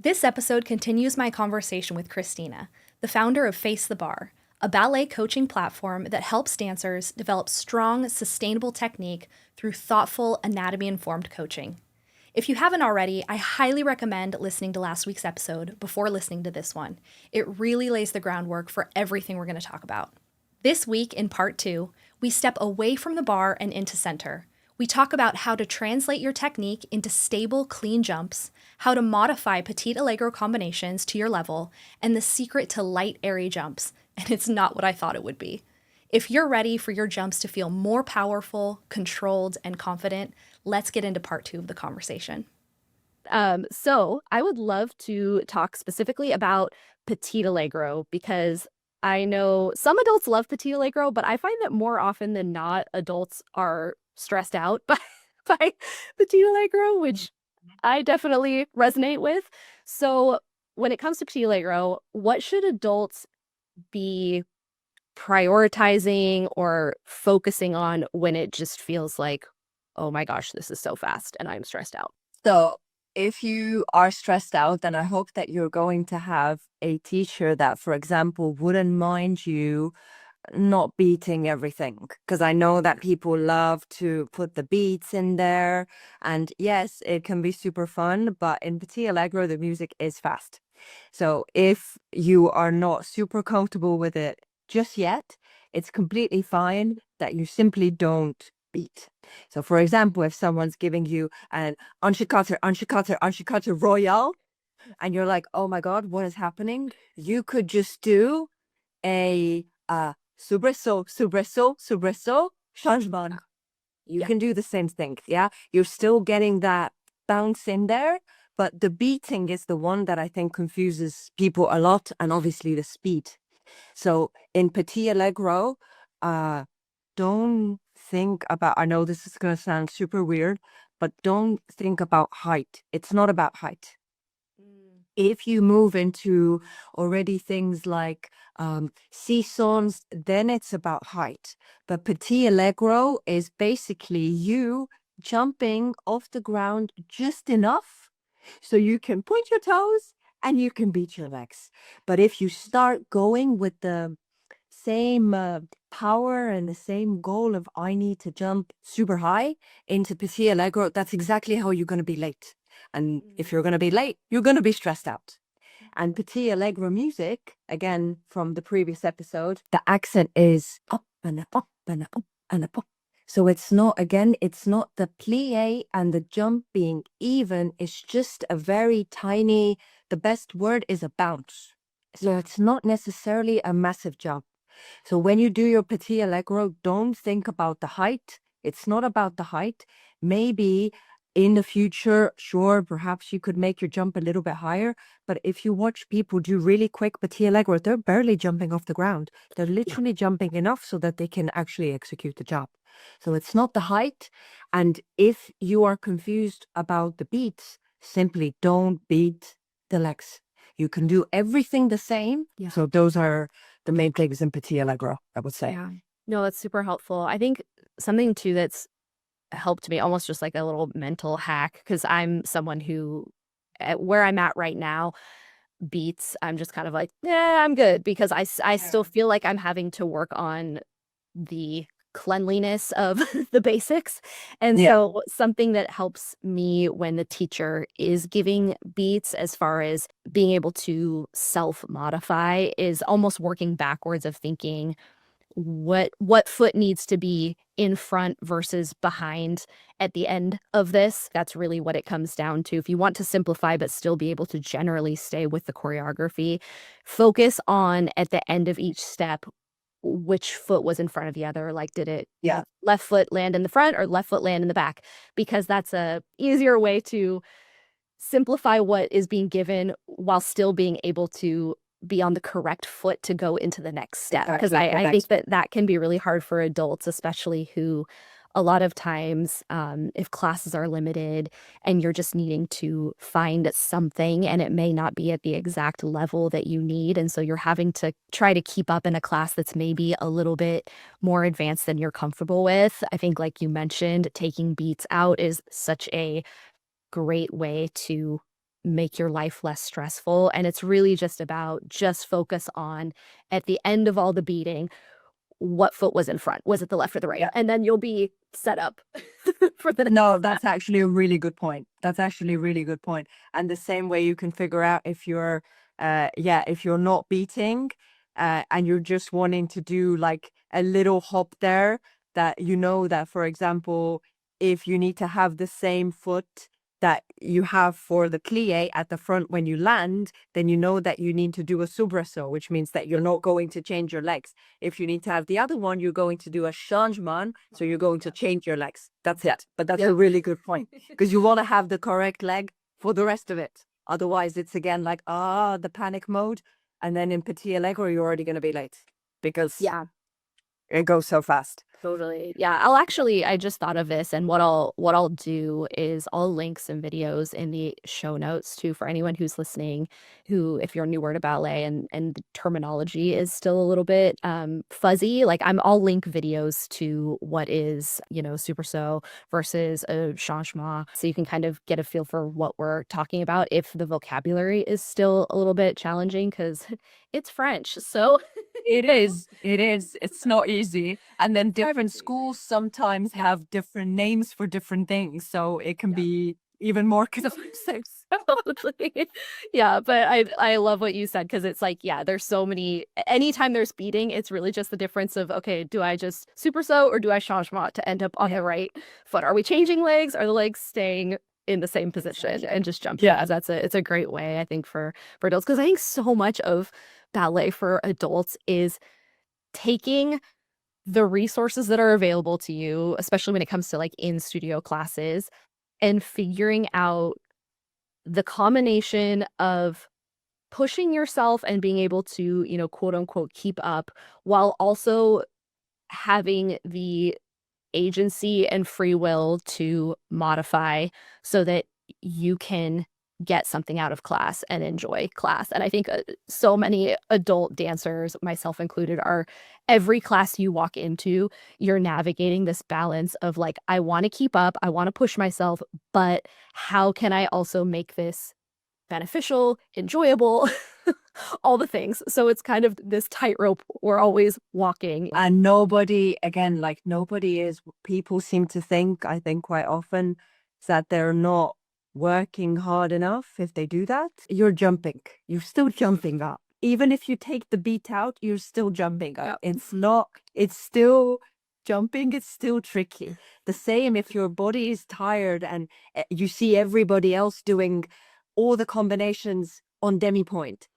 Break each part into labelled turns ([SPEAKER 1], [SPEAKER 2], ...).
[SPEAKER 1] This episode continues my conversation with Christina, the founder of Face the Barre, a ballet coaching platform that helps dancers develop strong, sustainable technique through thoughtful, anatomy informed coaching. If you haven't already, I highly recommend listening to last week's episode before listening to this one. It really lays the groundwork for everything we're going to talk about. This week, in part 2, we step away from the bar and into center. We talk about how to translate your technique into stable, clean jumps, how to modify petite allegro combinations to your level, and the secret to light, airy jumps. And it's not what I thought it would be. If you're ready for your jumps to feel more powerful, controlled, and confident, let's get into part 2 of the conversation.
[SPEAKER 2] So I would love to talk specifically about petite allegro because I know some adults love petite allegro, but I find that more often than not, adults are stressed out by petite allegro, which I definitely resonate with. So when it comes to petite allegro, what should adults be prioritizing or focusing on when it just feels like, oh my gosh, this is so fast and I'm stressed out?
[SPEAKER 3] So if you are stressed out, then I hope that you're going to have a teacher that, for example, wouldn't mind you not beating everything. Because I know that people love to put the beats in there. And yes, it can be super fun, but in Petit Allegro, the music is fast. So if you are not super comfortable with it just yet, it's completely fine that you simply don't beat. So for example, if someone's giving you an enchicate royale, and you're like, oh my God, what is happening? You could just do a soubresaut, changement. You can do the same thing, yeah? You're still getting that bounce in there, but the beating is the one that I think confuses people a lot, and obviously the speed. So in Petit Allegro, don't think about, I know this is going to sound super weird, but don't think about height. It's not about height. If you move into already things like seesaws, then it's about height. But Petit Allegro is basically you jumping off the ground just enough so you can point your toes and you can beat your legs. But if you start going with the same power and the same goal of I need to jump super high into Petit Allegro, that's exactly how you're going to be late. And if you're going to be late, you're going to be stressed out. And Petit Allegro music, again, from the previous episode, the accent is up and a up and a up and a up. So it's not, again, it's not the plie and the jump being even. It's just a very tiny, the best word is a bounce. So it's not necessarily a massive jump. So when you do your Petit Allegro, don't think about the height. It's not about the height. Maybe in the future, sure, perhaps you could make your jump a little bit higher. But if you watch people do really quick Petit Allegro, they're barely jumping off the ground. They're literally jumping enough so that they can actually execute the job. So it's not the height. And if you are confused about the beats, simply don't beat the legs. You can do everything the same. Yeah. So those are the main things in Petit Allegro, I would say.
[SPEAKER 2] Yeah. No, that's super helpful. I think something too that's helped me, almost just like a little mental hack, because I'm someone who, at where I'm at right now, beats, I'm just kind of like, yeah, I'm good, because I still feel like I'm having to work on the cleanliness of the basics. And so something that helps me when the teacher is giving beats, as far as being able to self-modify, is almost working backwards of thinking what foot needs to be in front versus behind at the end of this. That's really what it comes down to. If you want to simplify but still be able to generally stay with the choreography, focus on, at the end of each step, which foot was in front of the other. Like, did it left foot land in the front or left foot land in the back? Because that's a easier way to simplify what is being given while still being able to be on the correct foot to go into the next step. Because I think that can be really hard for adults, especially who, a lot of times, if classes are limited and you're just needing to find something and it may not be at the exact level that you need, and so you're having to try to keep up in a class that's maybe a little bit more advanced than you're comfortable with. I think, like you mentioned, taking beats out is such a great way to make your life less stressful. And it's really just about just focus on, at the end of all the beating, what foot was in front? Was it the left or the right?
[SPEAKER 3] Yeah.
[SPEAKER 2] And then you'll be set up for the
[SPEAKER 3] No, that's actually a really good point. That's actually a really good point. And the same way you can figure out if you're, if you're not beating, and you're just wanting to do like a little hop there, that you know that, for example, if you need to have the same foot that you have for the plie at the front when you land, then you know that you need to do a soubresaut, which means that you're not going to change your legs. If you need to have the other one, you're going to do a changement, so you're going to change your legs. That's it. But that's a really good point, because you want to have the correct leg for the rest of it. Otherwise, it's again like, the panic mode. And then in petit allegro, you're already going to be late because
[SPEAKER 2] Yeah,
[SPEAKER 3] it goes so fast.
[SPEAKER 2] totally. Yeah, I just thought of this, and what I'll do is I'll link some videos in the show notes too, for anyone who's listening, who, if you're newer to ballet and the terminology is still a little bit fuzzy, like I'll link videos to what is, soubresaut versus a changement, so you can kind of get a feel for what we're talking about if the vocabulary is still a little bit challenging, because it's French. So
[SPEAKER 3] It is. It is. It's not easy. And then different schools sometimes have different names for different things. So it can be even more confusing.
[SPEAKER 2] Totally. Yeah, but I love what you said, because it's like, yeah, there's so many. Anytime there's beating, it's really just the difference of, okay, do I just soubresaut or do I changement to end up on the right foot? Are we changing legs? Are the legs staying in the same position and just jumping?
[SPEAKER 3] Yeah.
[SPEAKER 2] It's a great way, I think, for adults, because I think so much of ballet for adults is taking the resources that are available to you, especially when it comes to like in studio classes, and figuring out the combination of pushing yourself and being able to, quote unquote, keep up, while also having the agency and free will to modify so that you can get something out of class and enjoy class. And I think so many adult dancers, myself included, are, every class you walk into, you're navigating this balance of like, I want to keep up, I want to push myself, but how can I also make this beneficial, enjoyable, all the things. So it's kind of this tightrope we're always walking.
[SPEAKER 3] And nobody, again, like nobody is, people seem to think, I think quite often, that they're not working hard enough if they do that. You're jumping. You're still jumping up. Even if you take the beat out, you're still jumping up. It's still jumping, it's still tricky. The same if your body is tired and you see everybody else doing all the combinations on demi-point.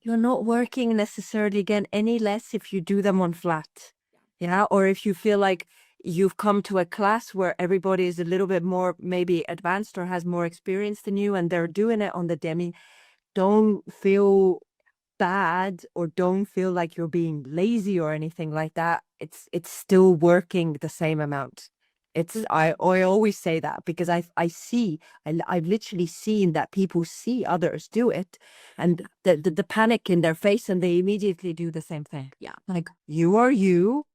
[SPEAKER 3] You're not working necessarily again any less if you do them on flat. Yeah. Or if you feel like you've come to a class where everybody is a little bit more maybe advanced or has more experience than you and they're doing it on the demi, don't feel bad or don't feel like you're being lazy or anything like that. It's still working the same amount. I always say that because I've literally seen that people see others do it and the panic in their face and they immediately do the same thing.
[SPEAKER 2] Yeah.
[SPEAKER 3] Like, you are you,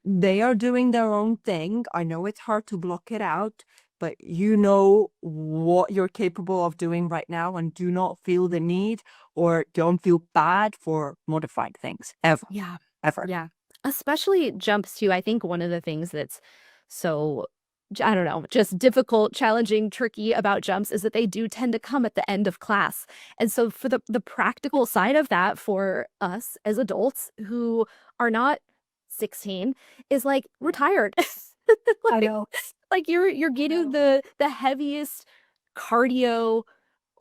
[SPEAKER 3] they are doing their own thing. I know it's hard to block it out, but you know what you're capable of doing right now and do not feel the need or don't feel bad for modifying things ever.
[SPEAKER 2] Yeah.
[SPEAKER 3] Ever.
[SPEAKER 2] Yeah. Especially jumps too. I think one of the things that's so, I don't know, just difficult, challenging, tricky about jumps is that they do tend to come at the end of class. And so for the practical side of that for us as adults who are not 16 is like, we're tired.
[SPEAKER 3] I know.
[SPEAKER 2] Like you're getting the heaviest cardio,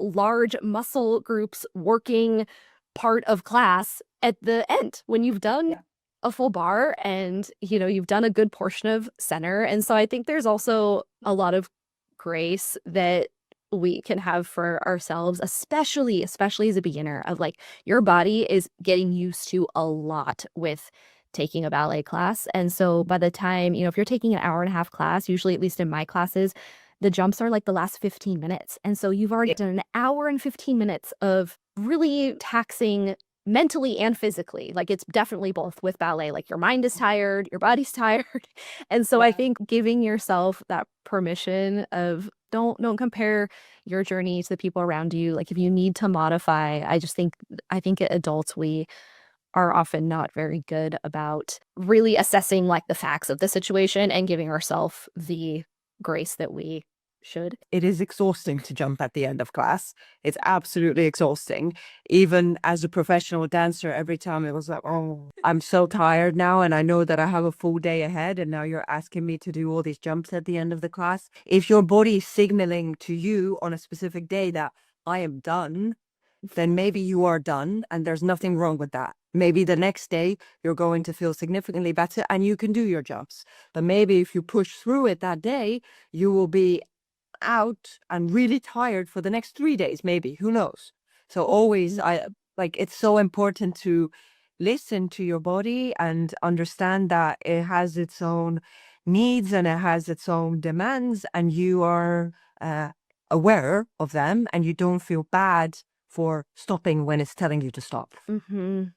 [SPEAKER 2] large muscle groups working part of class at the end when you've done a full bar and you've done a good portion of center. And so I think there's also a lot of grace that we can have for ourselves, especially as a beginner, of like, your body is getting used to a lot with taking a ballet class. And so by the time, if you're taking an hour and a half class, usually, at least in my classes, the jumps are like the last 15 minutes. And so you've already done an hour and 15 minutes of really taxing mentally and physically. Like, it's definitely both with ballet. Like, your mind is tired, your body's tired. And so I think giving yourself that permission of Don't compare your journey to the people around you. Like if you need to modify, I think adults, we are often not very good about really assessing like the facts of the situation and giving ourselves the grace that we should.
[SPEAKER 3] It is exhausting to jump at the end of class. It's absolutely exhausting. Even as a professional dancer, every time it was like, oh, I'm so tired now. And I know that I have a full day ahead. And now you're asking me to do all these jumps at the end of the class. If your body is signaling to you on a specific day that I am done, then maybe you are done and there's nothing wrong with that. Maybe the next day you're going to feel significantly better and you can do your jumps. But maybe if you push through it that day, you will be out and really tired for the next 3 days, maybe, who knows? So always, it's so important to listen to your body and understand that it has its own needs and it has its own demands, and you are aware of them and you don't feel bad for stopping when it's telling you to stop.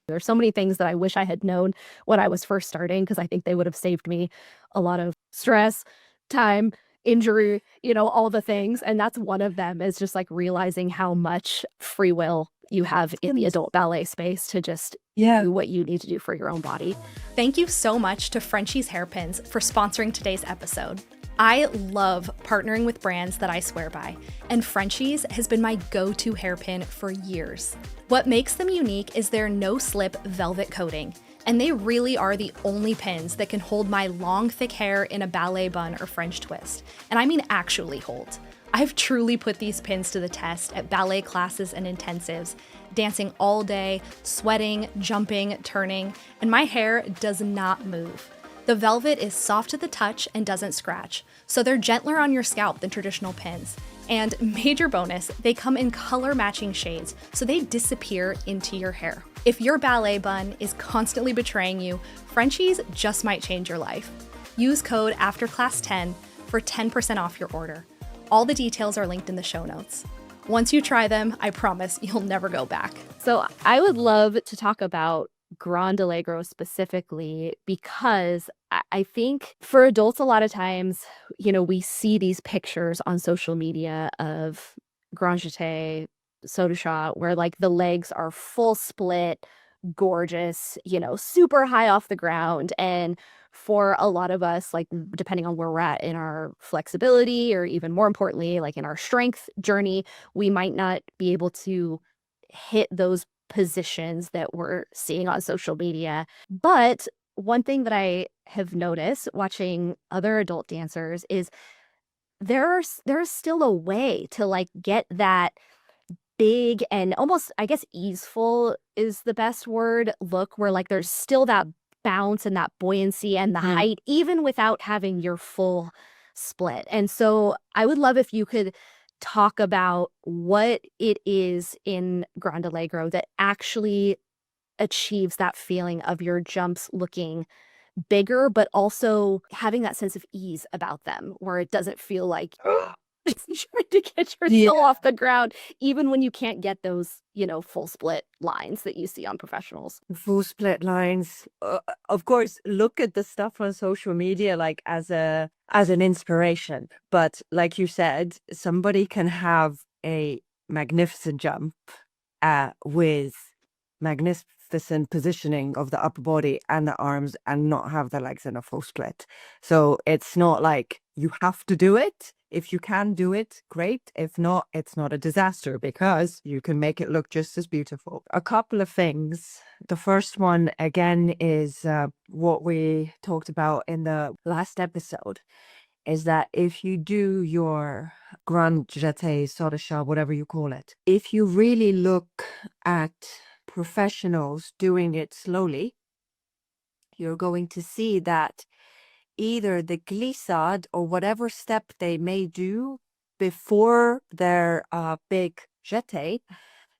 [SPEAKER 2] There's so many things that I wish I had known when I was first starting, because I think they would have saved me a lot of stress, time, injury, all the things. And that's one of them, is just like realizing how much free will you have in the adult ballet space to just do what you need to do for your own body.
[SPEAKER 1] Thank you so much to Frenchie's Hairpins for sponsoring today's episode. I love partnering with brands that I swear by, and Frenchie's has been my go-to hairpin for years. What makes them unique is their no-slip velvet coating, and they really are the only pins that can hold my long, thick hair in a ballet bun or French twist. And I mean actually hold. I've truly put these pins to the test at ballet classes and intensives, dancing all day, sweating, jumping, turning, and my hair does not move. The velvet is soft to the touch and doesn't scratch, so they're gentler on your scalp than traditional pins. And major bonus, they come in color matching shades, so they disappear into your hair. If your ballet bun is constantly betraying you, Frenchie's just might change your life. Use code AFTERCLASS10 for 10% off your order. All the details are linked in the show notes. Once you try them, I promise you'll never go back.
[SPEAKER 2] So I would love to talk about grande allegro specifically, because I think for adults, a lot of times, we see these pictures on social media of grande, saut de chat, where like the legs are full split, gorgeous, super high off the ground. And for a lot of us, like depending on where we're at in our flexibility, or even more importantly, like in our strength journey, we might not be able to hit those positions that we're seeing on social media. But one thing that I have noticed watching other adult dancers is there's still a way to like get that big and almost, I guess, easeful is the best word, look, where like there's still that bounce and that buoyancy and the height, even without having your full split. And so I would love if you could talk about what it is in grande allegro that actually achieves that feeling of your jumps looking bigger, but also having that sense of ease about them, where it doesn't feel like trying to get yourself off the ground, even when you can't get those, full split lines that you see on professionals.
[SPEAKER 3] Full split lines. Of course, look at the stuff on social media like as an inspiration. But like you said, somebody can have a magnificent jump with magnificent positioning of the upper body and the arms and not have the legs in a full split. So it's not like you have to do it. If you can do it, great. If not, it's not a disaster, because you can make it look just as beautiful. A couple of things. The first one, again, is what we talked about in the last episode, is that if you do your grande jeté, saut de chat, whatever you call it, if you really look at professionals doing it slowly, you're going to see that either the glissade or whatever step they may do before their big jeté,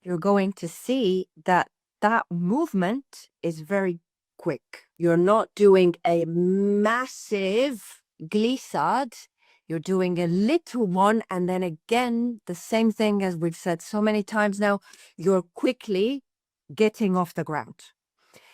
[SPEAKER 3] you're going to see that that movement is very quick. You're not doing a massive glissade. You're doing a little one, and then again, the same thing as we've said so many times now, you're quickly getting off the ground.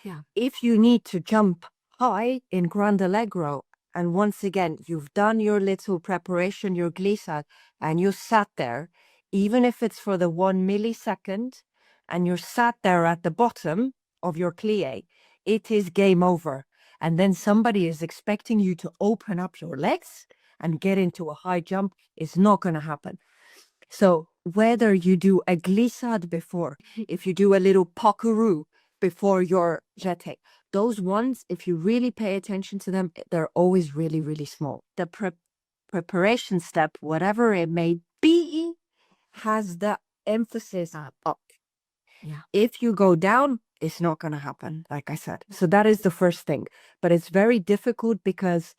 [SPEAKER 2] Yeah.
[SPEAKER 3] If you need to jump high in grande allegro, And once again, you've done your little preparation, your glissade, and you sat there, even if it's for the 1 millisecond, and you're sat there at the bottom of your plie, it is game over. And then somebody is expecting you to open up your legs and get into a high jump. It's not going to happen. So whether you do a glissade before, if you do a little puckaroo before your jeté, those ones, if you really pay attention to them, they're always really, really small. The preparation step, whatever it may be, has the emphasis up.
[SPEAKER 2] Yeah.
[SPEAKER 3] If you go down, it's not going to happen, like I said. So that is the first thing. But it's very difficult because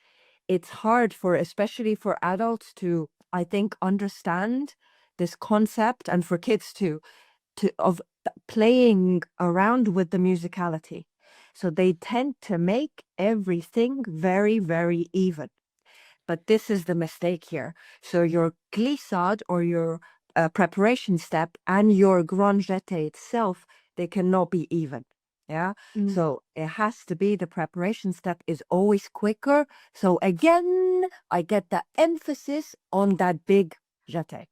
[SPEAKER 3] it's hard for, especially for adults to, I think, understand this concept, and for kids too, of playing around with the musicality. So they tend to make everything very, very even. But this is the mistake here. So your glissade or your preparation step and your grand jeté itself, they cannot be even. Yeah. So it has to be, the preparation step is always quicker. So again, I get the emphasis on that big jeté.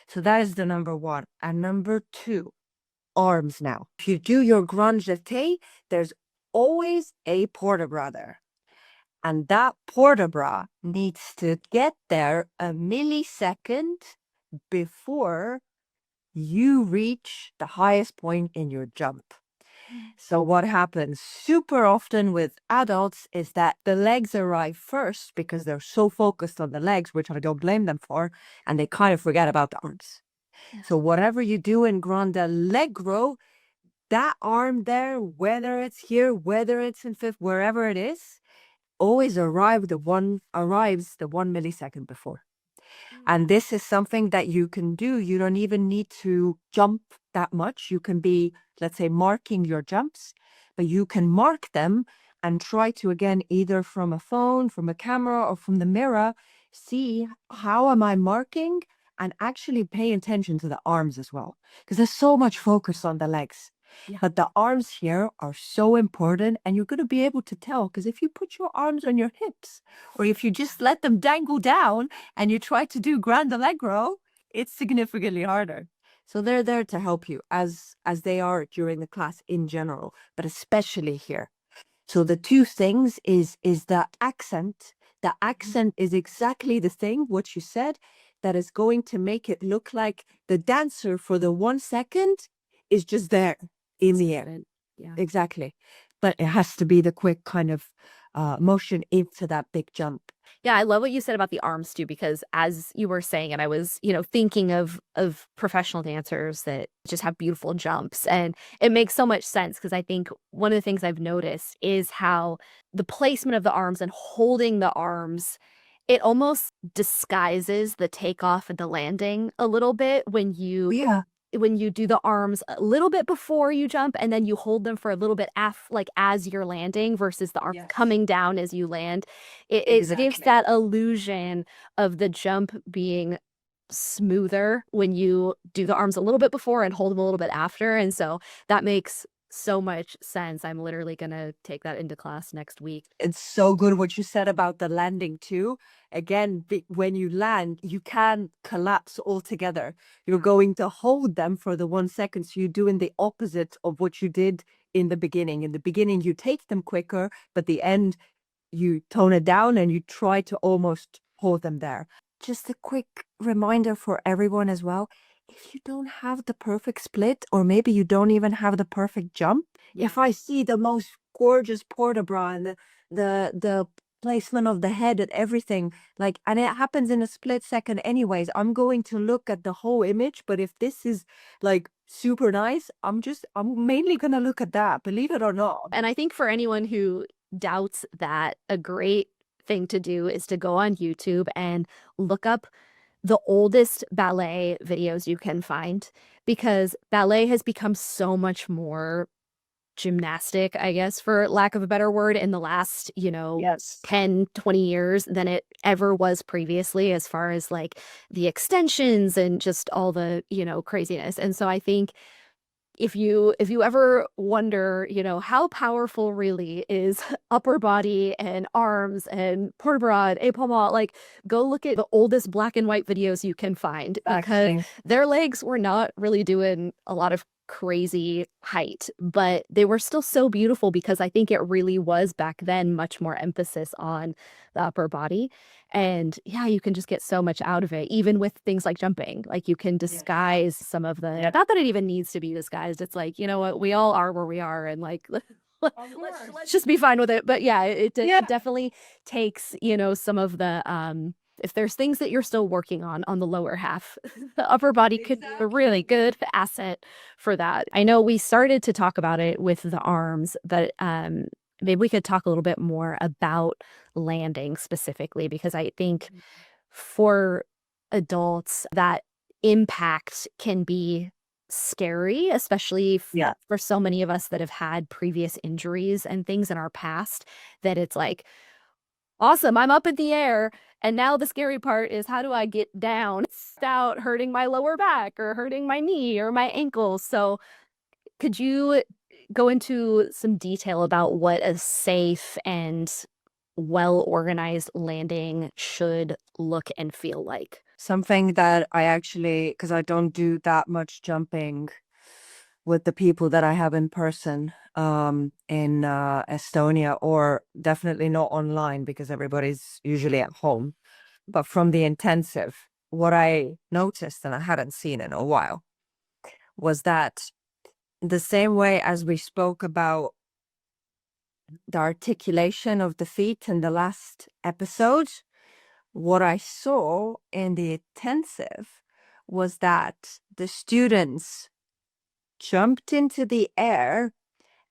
[SPEAKER 3] So that is the number one. And number two, arms now. If you do your grand jeté, there's always a port de bras there. And that port de bras needs to get there a millisecond before you reach the highest point in your jump. So what happens super often with adults is that the legs arrive first because they're so focused on the legs, which I don't blame them for, and they kind of forget about the arms. So whatever you do in grande allegro, that arm there, whether it's here, whether it's in fifth, wherever it is, always arrives the 1 millisecond before. And this is something that you can do. You don't even need to jump that much. You can be, let's say, marking your jumps, but you can mark them and try to, again, either from a phone, from a camera, or from the mirror, see how am I marking, and actually pay attention to the arms as well, because there's so much focus on the legs.
[SPEAKER 2] Yeah.
[SPEAKER 3] But the arms here are so important, and you're going to be able to tell, because if you put your arms on your hips, or if you just let them dangle down and you try to do grande allegro, it's significantly harder. So they're there to help you, as they are during the class in general, but especially here. So the two things is the accent. The accent is exactly the thing, what you said, that is going to make it look like the dancer for the 1 second is just there in the air.
[SPEAKER 2] Yeah.
[SPEAKER 3] Exactly. But it has to be the quick kind of motion into that big jump.
[SPEAKER 2] Yeah, I love what you said about the arms too, because as you were saying it, I was, thinking of professional dancers that just have beautiful jumps. And it makes so much sense because I think one of the things I've noticed is how the placement of the arms and holding the arms, it almost disguises the takeoff and the landing a little bit when you
[SPEAKER 3] Yeah.
[SPEAKER 2] do the arms a little bit before you jump, and then you hold them for a little bit as you're landing versus the arms
[SPEAKER 3] Yes.
[SPEAKER 2] coming down as you land. It gives
[SPEAKER 3] Exactly.
[SPEAKER 2] that illusion of the jump being smoother when you do the arms a little bit before and hold them a little bit after. And so that makes so much sense. I'm literally going to take that into class next week.
[SPEAKER 3] It's so good what you said about the landing too. Again, when you land, you can collapse altogether. You're going to hold them for the 1 second. So you're doing the opposite of what you did in the beginning. In the beginning, you take them quicker, but the end, you tone it down and you try to almost hold them there. Just a quick reminder for everyone as well. If you don't have the perfect split, or maybe you don't even have the perfect jump, if I see the most gorgeous port de bras and the placement of the head and everything, and it happens in a split second anyways, I'm going to look at the whole image. But if this is super nice, I'm mainly gonna look at that, believe it or not.
[SPEAKER 2] And I think for anyone who doubts that, a great thing to do is to go on YouTube and look up the oldest ballet videos you can find, because ballet has become so much more gymnastic, I guess, for lack of a better word, in the last,
[SPEAKER 3] Yes.
[SPEAKER 2] 10, 20 years than it ever was previously, as far as the extensions and just all the, craziness. And so I think if you ever wonder, how powerful really is upper body and arms and port bras, épaulement, like go look at the oldest black and white videos you can find because their legs were not really doing a lot of crazy height, but they were still so beautiful because I think it really was back then much more emphasis on the upper body. And yeah, you can just get so much out of it, even with things like jumping. Like you can disguise some of the, not that it even needs to be disguised. It's like, you know what, we all are where we are, and like, let's just be fine with it. But yeah, it definitely takes, some of the, if there's things that you're still working on the lower half, the upper body could be a really good asset for that. I know we started to talk about it with the arms, but maybe we could talk a little bit more about landing specifically, because I think for adults that impact can be scary, especially for so many of us that have had previous injuries and things in our past, that it's like, awesome, I'm up in the air, and now the scary part is how do I get down without hurting my lower back or hurting my knee or my ankles. So could you go into some detail about what a safe and well-organized landing should look and feel like?
[SPEAKER 3] Something that I actually, because I don't do that much jumping with the people that I have in person in Estonia, or definitely not online because everybody's usually at home. But from the intensive, what I noticed, and I hadn't seen in a while, was that the same way as we spoke about the articulation of the feet in the last episode, what I saw in the intensive was that the students jumped into the air,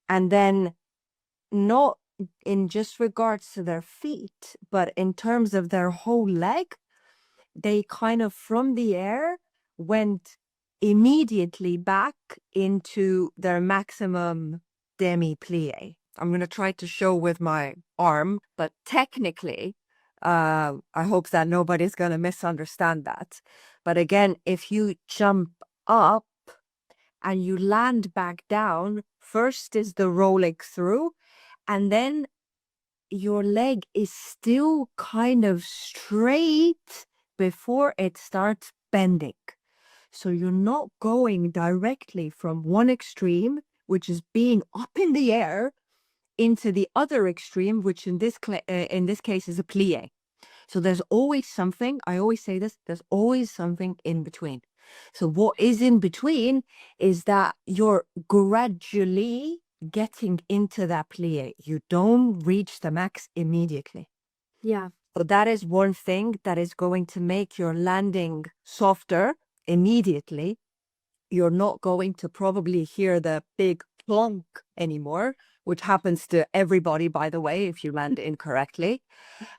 [SPEAKER 3] and then not in just regards to their feet, but in terms of their whole leg, they kind of from the air went immediately back into their maximum demi-plie. I'm going to try to show with my arm, but technically, I hope that nobody's going to misunderstand that. But again, if you jump up and you land back down, first is the rolling through, and then your leg is still kind of straight before it starts bending. So you're not going directly from one extreme, which is being up in the air, into the other extreme, which in this case is a plie. So there's always something, I always say this, there's always something in between. So what is in between is that you're gradually getting into that plie. You don't reach the max immediately.
[SPEAKER 2] Yeah.
[SPEAKER 3] So that is one thing that is going to make your landing softer immediately. You're not going to probably hear the big plonk anymore, which happens to everybody, by the way, if you land incorrectly.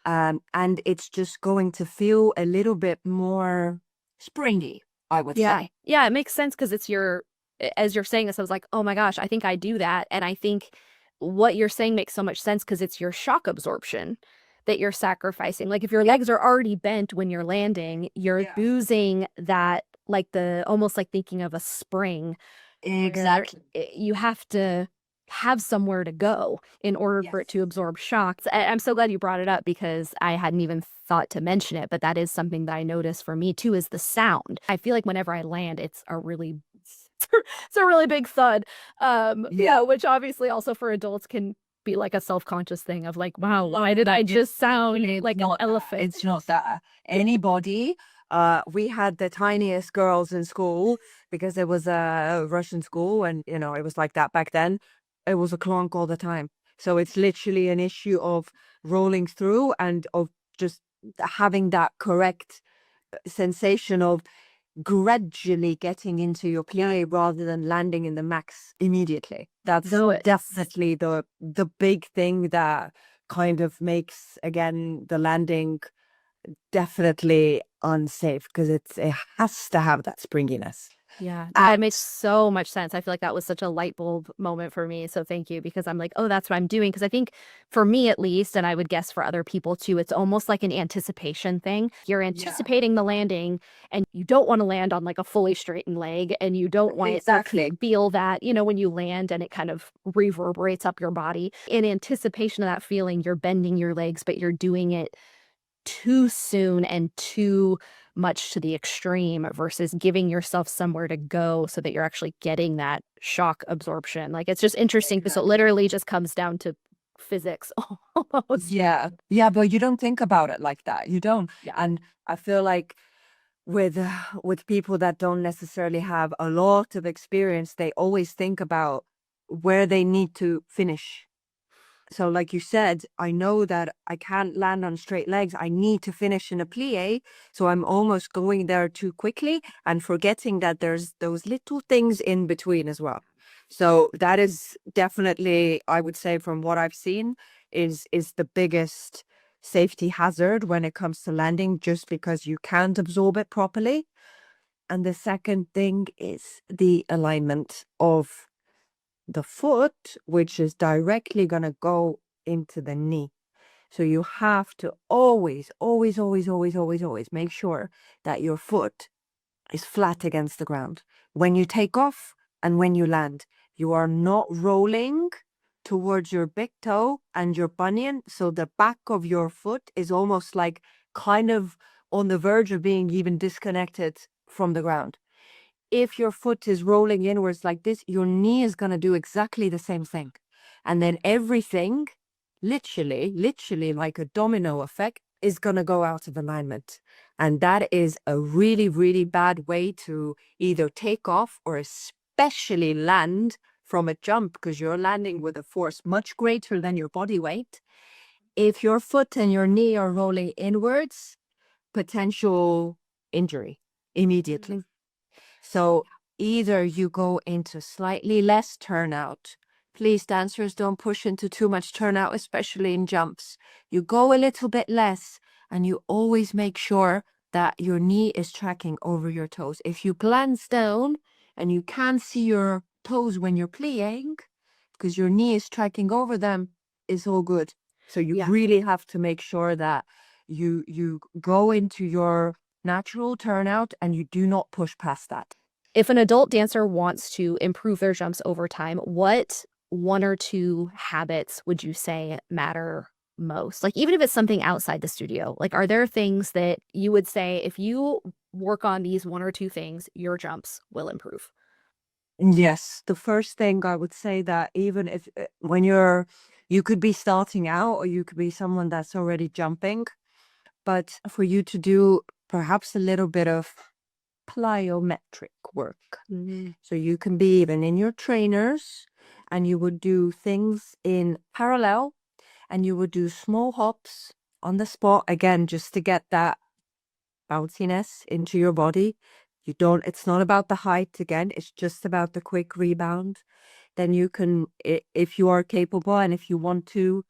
[SPEAKER 3] And it's just going to feel a little bit more springy, I would say.
[SPEAKER 2] Yeah, it makes sense because it's as you're saying this, I was like, oh my gosh, I think I do that. And I think what you're saying makes so much sense because it's your shock absorption that you're sacrificing. Like if your legs are already bent when you're landing, you're losing that, like almost like thinking of a spring.
[SPEAKER 3] Exactly.
[SPEAKER 2] You have to have somewhere to go in order for it to absorb shocks. I'm so glad you brought it up because I hadn't even thought to mention it, but that is something that I noticed for me too, is the sound. I feel like whenever I land, it's a really big thud. Which obviously also for adults can be like a self-conscious thing of like, wow, why did I just sound like an elephant?
[SPEAKER 3] It's not that. Anybody, we had the tiniest girls in school because it was a Russian school, and it was like that back then. It was a clonk all the time. So it's literally an issue of rolling through and of just having that correct sensation of gradually getting into your plie rather than landing in the max immediately. That's definitely the big thing that kind of makes, again, the landing definitely unsafe, because it has to have that springiness.
[SPEAKER 2] Yeah, that makes so much sense. I feel like that was such a light bulb moment for me. So thank you, because I'm like, oh, that's what I'm doing. Because I think for me at least, and I would guess for other people too, it's almost like an anticipation thing. You're anticipating the landing, and you don't want to land on like a fully straightened leg, and you don't want
[SPEAKER 3] Exactly.
[SPEAKER 2] to feel that, you know, when you land and it kind of reverberates up your body. In anticipation of that feeling, you're bending your legs, but you're doing it too soon and too much to the extreme versus giving yourself somewhere to go so that you're actually getting that shock absorption. Like, it's just interesting because it literally just comes down to physics almost.
[SPEAKER 3] Yeah. Yeah, but you don't think about it like that. You don't.
[SPEAKER 2] Yeah.
[SPEAKER 3] And I feel like with people that don't necessarily have a lot of experience, they always think about where they need to finish. So like you said, I know that I can't land on straight legs. I need to finish in a plie. So I'm almost going there too quickly and forgetting that there's those little things in between as well. So that is definitely, I would say, from what I've seen, is the biggest safety hazard when it comes to landing, just because you can't absorb it properly. And the second thing is the alignment of the foot, which is directly going to go into the knee. So you have to always, always, always, always, always, always make sure that your foot is flat against the ground. When you take off and when you land, you are not rolling towards your big toe and your bunion. So the back of your foot is almost like kind of on the verge of being even disconnected from the ground. If your foot is rolling inwards like this, your knee is going to do exactly the same thing. And then everything, literally like a domino effect, is going to go out of alignment. And that is a really, really bad way to either take off or especially land from a jump, because you're landing with a force much greater than your body weight. If your foot and your knee are rolling inwards, potential injury immediately. So either you go into slightly less turnout. Please, dancers, don't push into too much turnout, especially in jumps. You go a little bit less, and you always make sure that your knee is tracking over your toes. If you glance down and you can't see your toes when you're playing, because your knee is tracking over them, it's all good. So you really have to make sure that you go into your natural turnout and you do not push past that.
[SPEAKER 2] If an adult dancer wants to improve their jumps over time, what one or two habits would you say matter most? Like, even if it's something outside the studio, like, are there things that you would say if you work on these one or two things, your jumps will improve?
[SPEAKER 3] Yes. The first thing I would say, that even if when you could be starting out or you could be someone that's already jumping, but for you to do perhaps a little bit of plyometric work. So you can be even in your trainers and you would do things in parallel and you would do small hops on the spot, again, just to get that bounciness into your body. It's not about the height again, it's just about the quick rebound. Then you can, if you are capable and if you want to,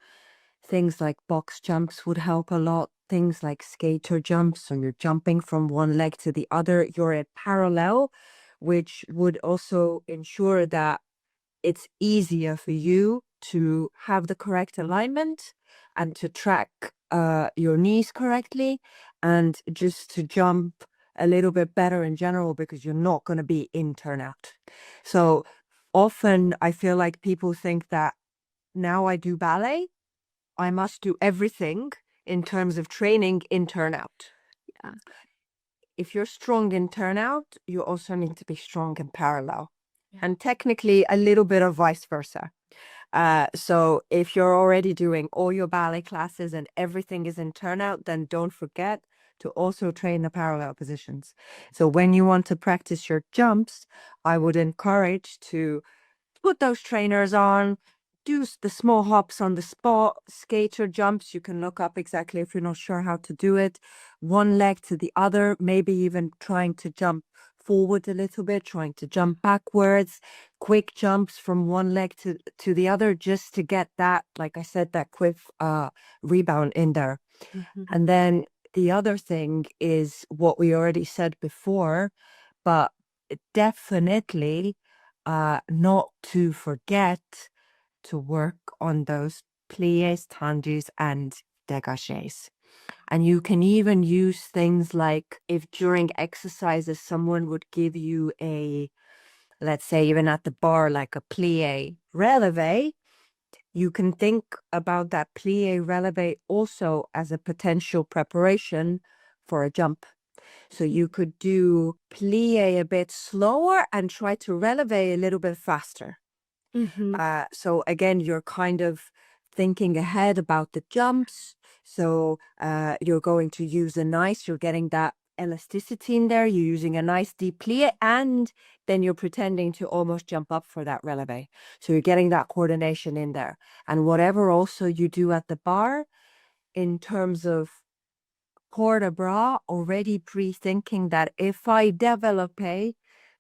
[SPEAKER 3] things like box jumps would help a lot. Things like skater jumps, so you're jumping from one leg to the other, you're in parallel, which would also ensure that it's easier for you to have the correct alignment and to track your knees correctly and just to jump a little bit better in general, because you're not going to be in turnout. So often I feel like people think that now I do ballet, I must do everything in terms of training in turnout.
[SPEAKER 2] Yeah.
[SPEAKER 3] If you're strong in turnout, you also need to be strong in parallel. And technically a little bit of vice versa. So if you're already doing all your ballet classes and everything is in turnout, then don't forget to also train the parallel positions. So when you want to practice your jumps, I would encourage to put those trainers on, do the small hops on the spot, skater jumps. You can look up exactly if you're not sure how to do it. One leg to the other, maybe even trying to jump forward a little bit, trying to jump backwards, quick jumps from one leg to the other, just to get that, like I said, that quick rebound in there. And then the other thing is what we already said before, but definitely not to forget to work on those pliés, tendus, and dégagés. And you can even use things like if during exercises someone would give you let's say even at the bar, like a plié relevé, you can think about that plié relevé also as a potential preparation for a jump. So you could do plié a bit slower and try to relevé a little bit faster. So again, you're kind of thinking ahead about the jumps. So you're going to use you're getting that elasticity in there. You're using a nice deep plie, and then you're pretending to almost jump up for that releve. So you're getting that coordination in there. And whatever also you do at the bar in terms of corps de bras, already pre-thinking that if I develop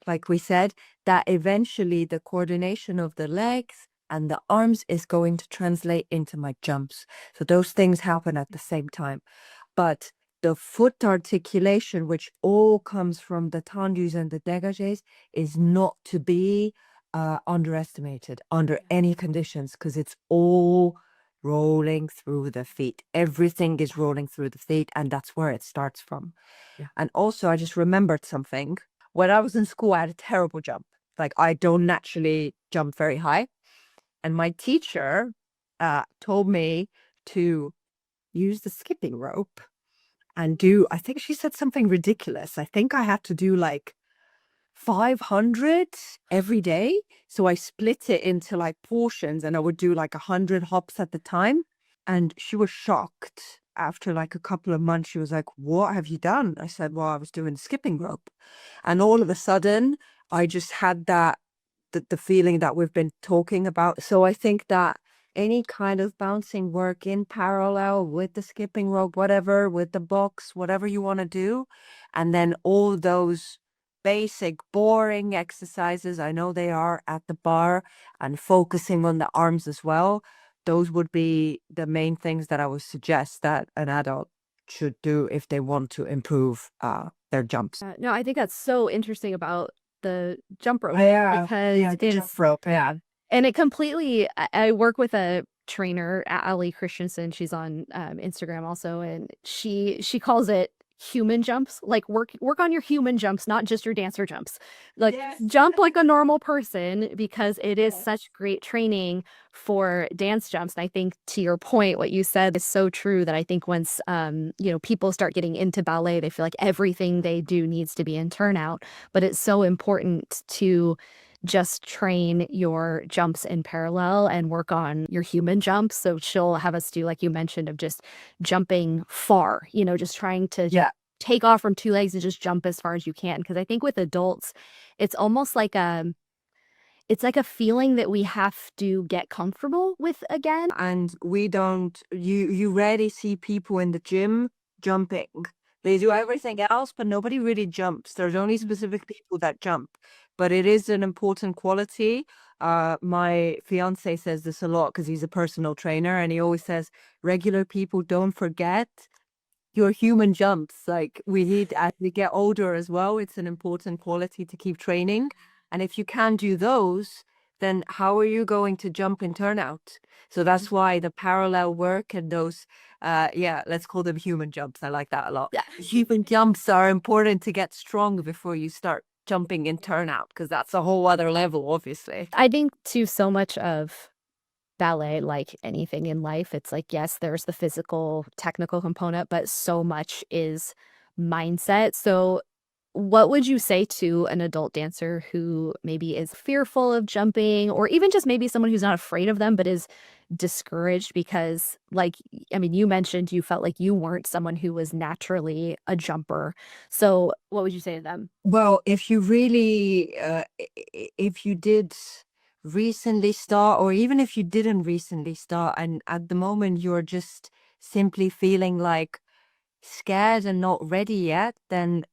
[SPEAKER 3] like we said, that eventually the coordination of the legs and the arms is going to translate into my jumps. So those things happen at the same time. But the foot articulation, which all comes from the tendus and the dégagés, is not to be underestimated under any conditions, because it's all rolling through the feet. Everything is rolling through the feet, and that's where it starts from. Yeah. And also, I just remembered something. When I was in school, I had a terrible jump. Like, I don't naturally jump very high. And my teacher told me to use the skipping rope and I think she said something ridiculous. I think I had to do like 500 every day. So I split it into like portions, and I would do like 100 hops at the time. And she was shocked. After like a couple of months, she was like, "What have you done?" I said, "Well, I was doing skipping rope." And all of a sudden, I just had the feeling that we've been talking about. So I think that any kind of bouncing work in parallel with the skipping rope, whatever, with the box, whatever you want to do, and then all those basic boring exercises, I know they are at the bar, and focusing on the arms as well, those would be the main things that I would suggest that an adult should do if they want to improve their jumps.
[SPEAKER 2] No, I think that's so interesting about the jump rope
[SPEAKER 3] Yeah, the jump rope, yeah.
[SPEAKER 2] and it completely. I work with a trainer, Ali Christensen. She's on Instagram also, and she calls it human jumps. Like work on your human jumps, not just your dancer jumps. Like jump like a normal person, because it is such great training for dance jumps. And I think, to your point, what you said is so true, that I think once people start getting into ballet, they feel like everything they do needs to be in turnout. But it's so important to just train your jumps in parallel and work on your human jumps. So she'll have us do, like you mentioned, of just jumping far, just trying to take off from two legs and just jump as far as you can. Because I think with adults, it's almost like it's like a feeling that we have to get comfortable with again.
[SPEAKER 3] And we don't, you rarely see people in the gym jumping. They do everything else, but nobody really jumps. There's only specific people that jump. But it is an important quality. My fiance says this a lot because he's a personal trainer, and he always says, regular people, don't forget your human jumps. Like, we need, as we get older as well, it's an important quality to keep training. And if you can do those, then how are you going to jump in turnout? So that's why the parallel work and those, let's call them human jumps. I like that a lot.
[SPEAKER 2] Yeah.
[SPEAKER 3] Human jumps are important to get strong before you start jumping in turnout, because that's a whole other level, obviously.
[SPEAKER 2] I think, too, so much of ballet, like anything in life, it's like, yes, there's the physical, technical component, but so much is mindset. So what would you say to an adult dancer who maybe is fearful of jumping, or even just maybe someone who's not afraid of them, but is discouraged because, like, I mean, you mentioned you felt like you weren't someone who was naturally a jumper. So what would you say to them?
[SPEAKER 3] Well, if you really, if you did recently start, or even if you didn't recently start, and at the moment you're just simply feeling like scared and not ready yet, then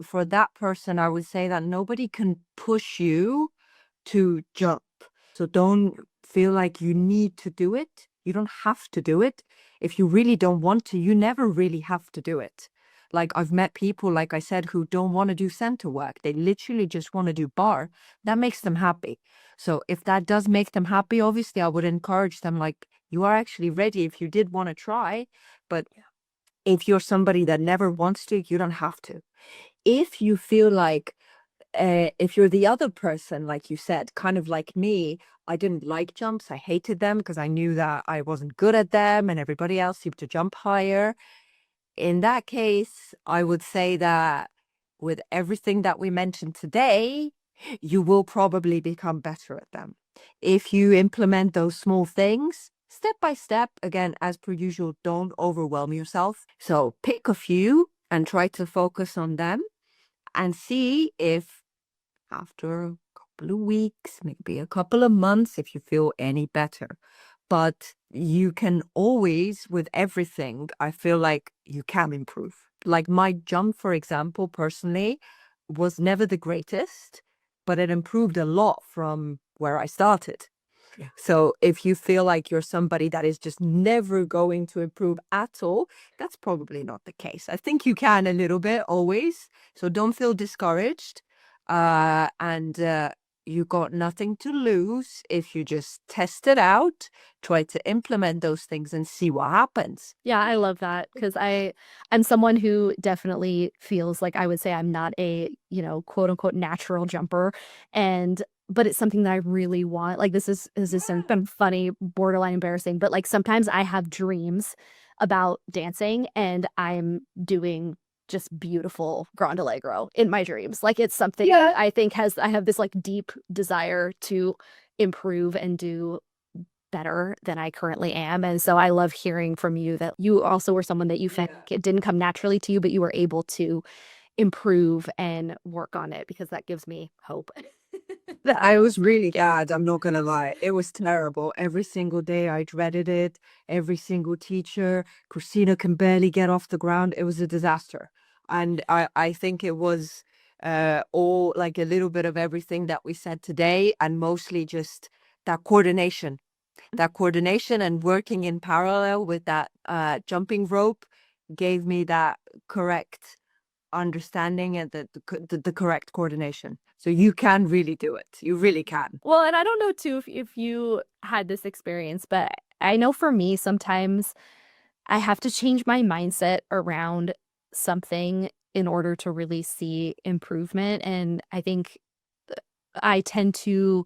[SPEAKER 3] for that person, I would say that nobody can push you to jump. So don't feel like you need to do it. You don't have to do it. If you really don't want to, you never really have to do it. Like I've met people, like I said, who don't want to do center work. They literally just want to do bar. That makes them happy. So if that does make them happy, obviously I would encourage them, like, you are actually ready if you did want to try. But if you're somebody that never wants to, you don't have to. If you feel like, if you're the other person, like you said, kind of like me, I didn't like jumps. I hated them because I knew that I wasn't good at them and everybody else seemed to jump higher. In that case, I would say that with everything that we mentioned today, you will probably become better at them. If you implement those small things step by step, again, as per usual, don't overwhelm yourself. So pick a few and try to focus on them and see if after a couple of weeks, maybe a couple of months, if you feel any better. But you can always, with everything, I feel like you can improve. Like my jump, for example, personally, was never the greatest, but it improved a lot from where I started. Yeah. So if you feel like you're somebody that is just never going to improve at all, that's probably not the case. I think you can a little bit always. So don't feel discouraged. And you got nothing to lose if you just test it out, try to implement those things and see what happens.
[SPEAKER 2] Yeah, I love that because I'm someone who definitely feels like I would say I'm not a, quote unquote natural jumper. But it's something that I really want. Like this is something funny, borderline embarrassing, but like sometimes I have dreams about dancing and I'm doing just beautiful grande allegro in my dreams. Like it's something that I think I have this like deep desire to improve and do better than I currently am. And so I love hearing from you that you also were someone that you felt like it didn't come naturally to you, but you were able to improve and work on it because that gives me hope.
[SPEAKER 3] I was really bad, I'm not gonna lie. It was terrible. Every single day I dreaded it. Every single teacher. Christina can barely get off the ground. It was a disaster. And I think it was all like a little bit of everything that we said today, and mostly just that coordination. That coordination and working in parallel with that jumping rope gave me that correct understanding and the correct coordination. So you can really do it. You really can.
[SPEAKER 2] Well, and I don't know too if you had this experience, but I know for me sometimes I have to change my mindset around something in order to really see improvement. And I think I tend to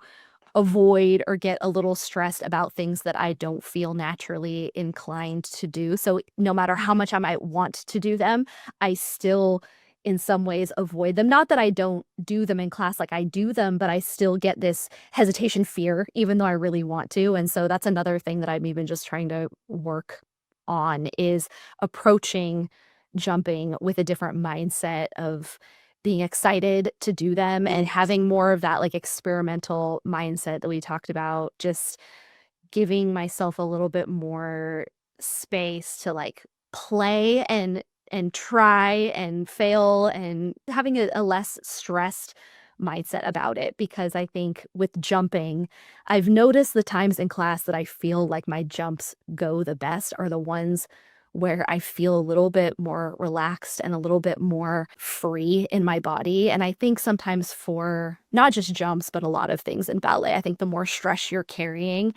[SPEAKER 2] avoid or get a little stressed about things that I don't feel naturally inclined to do. So no matter how much I might want to do them, I still in some ways avoid them. Not that I don't do them in class, like I do them, but I still get this hesitation, fear, even though I really want to. And so that's another thing that I'm even just trying to work on is approaching jumping with a different mindset of being excited to do them and having more of that like experimental mindset that we talked about, just giving myself a little bit more space to like play and try and fail and having a less stressed mindset about it. Because I think with jumping, I've noticed the times in class that I feel like my jumps go the best are the ones where I feel a little bit more relaxed and a little bit more free in my body. And I think sometimes for not just jumps, but a lot of things in ballet, I think the more stress you're carrying,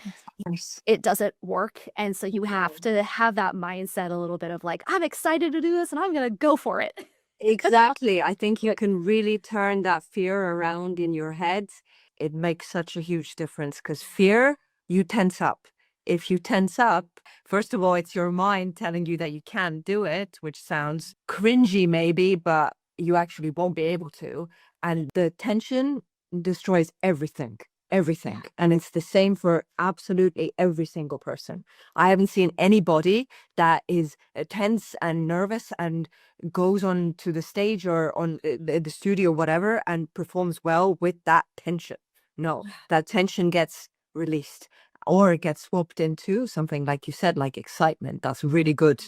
[SPEAKER 2] it doesn't work. And so you have to have that mindset a little bit of like, I'm excited to do this and I'm going to go for it.
[SPEAKER 3] Exactly. I think you can really turn that fear around in your head. It makes such a huge difference because fear, you tense up. If you tense up, first of all, it's your mind telling you that you can't do it, which sounds cringy maybe, but you actually won't be able to. And the tension destroys everything, everything. And it's the same for absolutely every single person. I haven't seen anybody that is tense and nervous and goes on to the stage or on the studio, whatever, and performs well with that tension. No, that tension gets released or it gets swapped into something like you said, like excitement. That's a really good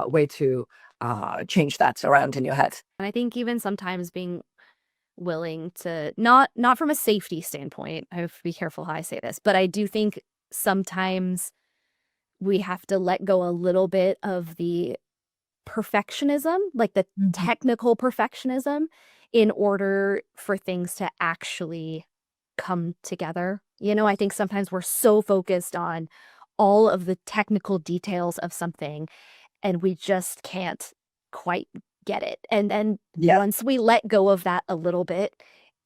[SPEAKER 3] way to change that around in your head.
[SPEAKER 2] And I think even sometimes being willing to not from a safety standpoint, I have to be careful how I say this, but I do think sometimes we have to let go a little bit of the perfectionism, like the technical perfectionism, in order for things to actually come together. I think sometimes we're so focused on all of the technical details of something and we just can't quite get it. And then once we let go of that a little bit,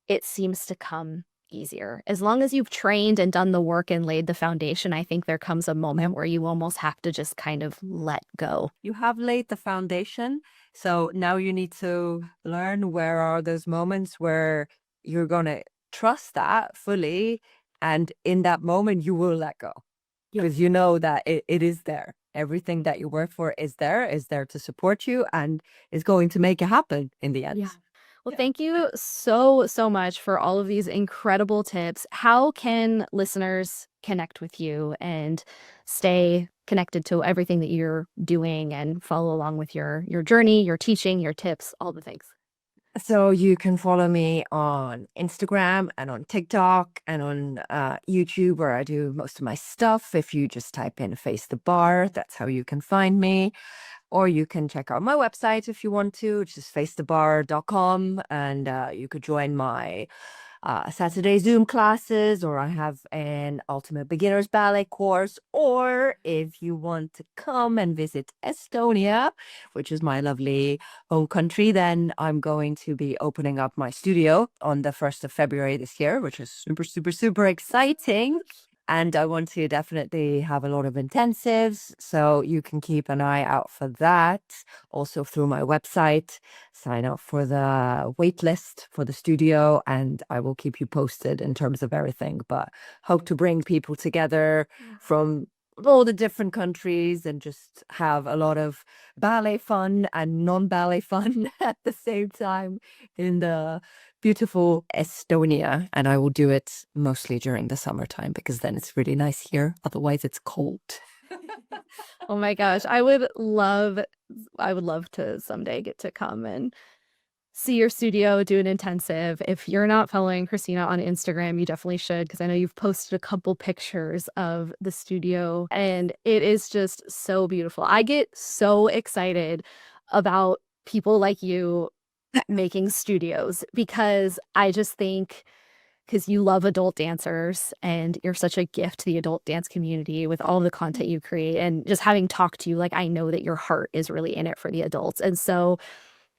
[SPEAKER 2] it seems to come easier. As long as you've trained and done the work and laid the foundation, I think there comes a moment where you almost have to just kind of let go.
[SPEAKER 3] You have laid the foundation. So now you need to learn where are those moments where you're going to trust that fully. And in that moment, you will let go because you know that it is there. Everything that you work for is there to support you and is going to make it happen in the end.
[SPEAKER 2] Yeah. Well, thank you so, so much for all of these incredible tips. How can listeners connect with you and stay connected to everything that you're doing and follow along with your journey, your teaching, your tips, all the things?
[SPEAKER 3] So you can follow me on Instagram and on TikTok and on YouTube, where I do most of my stuff. If you just type in Face the Barre, that's how you can find me. Or you can check out my website if you want to, which is facethebarre.com. And you could join my Saturday Zoom classes, or I have an Ultimate Beginners Ballet course. Or if you want to come and visit Estonia, which is my lovely home country, then I'm going to be opening up my studio on the 1st of February this year, which is super, super, super exciting. And I want to definitely have a lot of intensives, so you can keep an eye out for that. Also through my website, sign up for the wait list for the studio, and I will keep you posted in terms of everything. But hope to bring people together from all the different countries and just have a lot of ballet fun and non-ballet fun at the same time in the beautiful Estonia. And I will do it mostly during the summertime because then it's really nice here. Otherwise it's cold.
[SPEAKER 2] Oh my gosh, I would love to someday get to come and see your studio, do an intensive. If you're not following Christina on Instagram, you definitely should, because I know you've posted a couple pictures of the studio and it is just so beautiful. I get so excited about people like you making studios because I just think, because you love adult dancers and you're such a gift to the adult dance community with all the content you create, and just having talked to you, like, I know that your heart is really in it for the adults. And so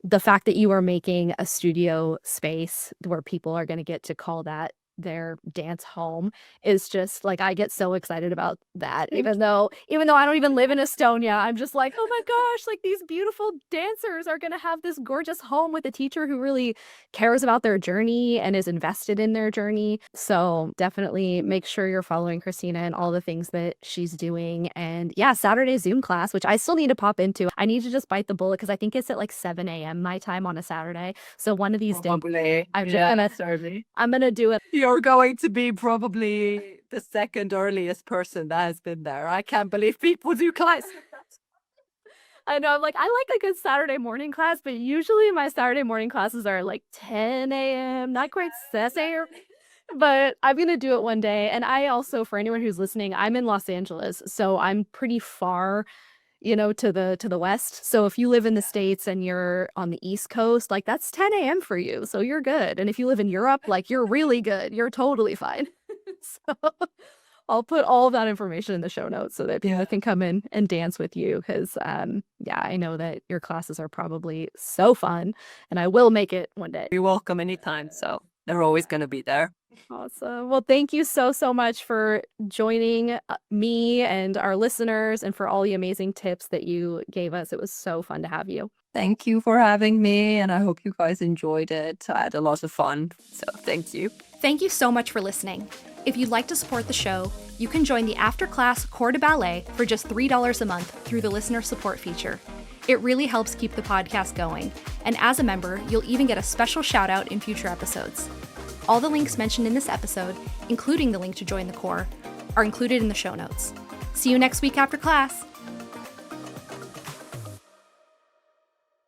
[SPEAKER 2] the fact that you are making a studio space where people are going to get to call that their dance home is just like, I get so excited about that. Even though I don't even live in Estonia, I'm just like, oh my gosh, like these beautiful dancers are going to have this gorgeous home with a teacher who really cares about their journey and is invested in their journey. So definitely make sure you're following Christina and all the things that she's doing. And yeah, Saturday Zoom class, which I still need to pop into. I need to just bite the bullet because I think it's at like 7 a.m. my time on a Saturday. So one of these days, I'm gonna do it.
[SPEAKER 3] You're going to be probably the second earliest person that has been there. I can't believe people do class.
[SPEAKER 2] I know, I'm like, I like a good Saturday morning class, but usually my Saturday morning classes are like 10 a.m., not quite 6 a.m., but I'm going to do it one day. And I also, for anyone who's listening, I'm in Los Angeles, so I'm pretty far, to the west. So if you live in the States and you're on the East Coast, like that's 10 a.m. for you. So you're good. And if you live in Europe, like you're really good. You're totally fine. So I'll put all of that information in the show notes so that people can come in and dance with you. Because, I know that your classes are probably so fun and I will make it one day.
[SPEAKER 3] You're welcome anytime. So they're always going to be there.
[SPEAKER 2] Awesome. Well, thank you so, so much for joining me and our listeners and for all the amazing tips that you gave us. It was so fun to have you.
[SPEAKER 3] Thank you for having me, and I hope you guys enjoyed it. I had a lot of fun, so thank you.
[SPEAKER 1] Thank you so much for listening. If you'd like to support the show, you can join the after-class Corps de Ballet for just $3 a month through the listener support feature. It really helps keep the podcast going, and as a member, you'll even get a special shout-out in future episodes. All the links mentioned in this episode, including the link to join the Corps, are included in the show notes. See you next week after class!